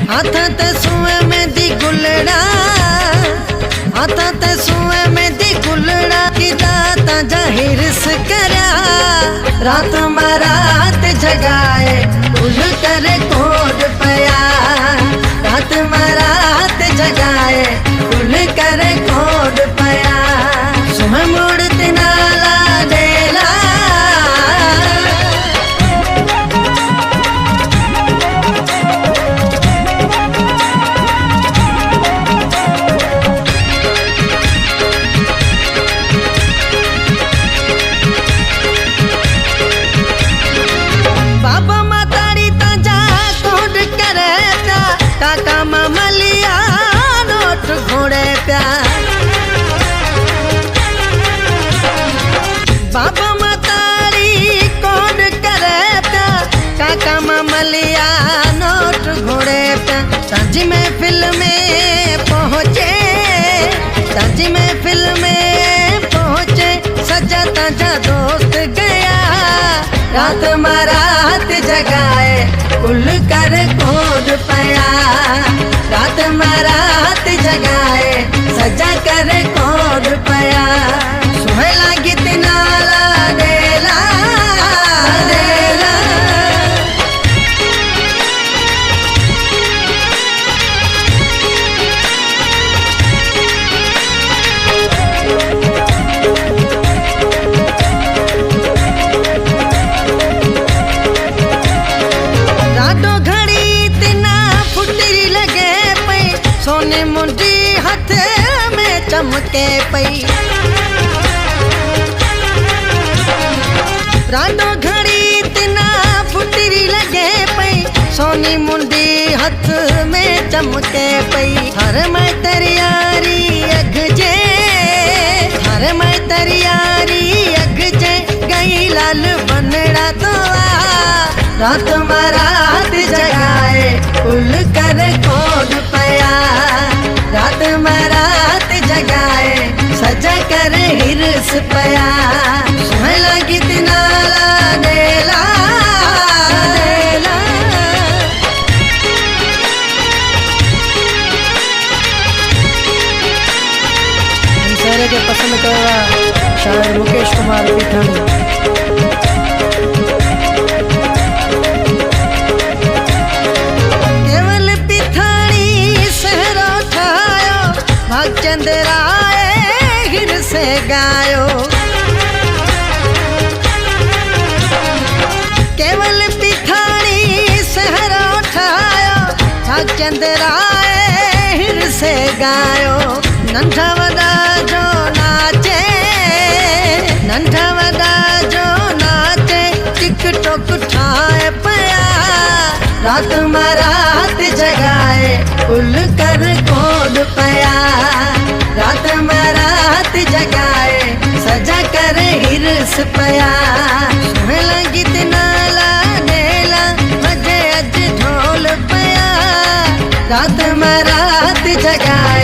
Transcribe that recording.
हाथ ते सुए में दी गुलड़ा, हाथ ते सुए में दी गुलड़ा की दाता जाहिर से करा। रात मरात जगाए उल करे कोड पया, रात मरात जगाए उल करे कोड पया। सुबह मुड़ते नाला डेला, बाबा माताड़ी ताजा कोड करे प्या, काका ममलिया नोट घोड़े प्या। बाबा माताड़ी कोड करे प्या, काका ममलिया नोट घोड़े प्या। सांझी महफिल में पहुँचे, सांझी महफिल में पहुँचे, सजा ताजा दोस्त गया। रात मरात जगाए कुल कर कोड पया, रात मरात जगाए सजा कर कोड पया। सुबह लागी नाला डेला डेला, राडो घड़ी तिना फुटरी लगे पई, सोने मुंडी हाथ में चमके पई। राडो घड़ी तिना फुटरी लगे पई, सोनी मुंडी हाथ में चमके पई। हर मैं तैयारी अगजे, हर मैं तैयारी अगजे, गई लाल बनड़ा तो रात मरात जगाए उल कर कोड पया, रात मरात जगाए सजा कर हिरस पया। सुबह लगी नाला डेला डेला, सारे के पसंद करेगा शायर मुकेश कुमार पीठानी। केवल पिथानी सहरा ठायो, भागचंद राय हिर से गायो। केवल पिथानी सहरा ठायो, भागचंद राय हिर से गायो। नंढा वदा जो नाचे, नंढा वदा जो नाचे, टिकटॉक ठाए पया। रात मरात जगाए उल कर कोड पया, रात मरात जगाए सजा कर हिरस पया। सुबह लगी नाला डेला, बजे अज ढोल पया, रात मरात जगाए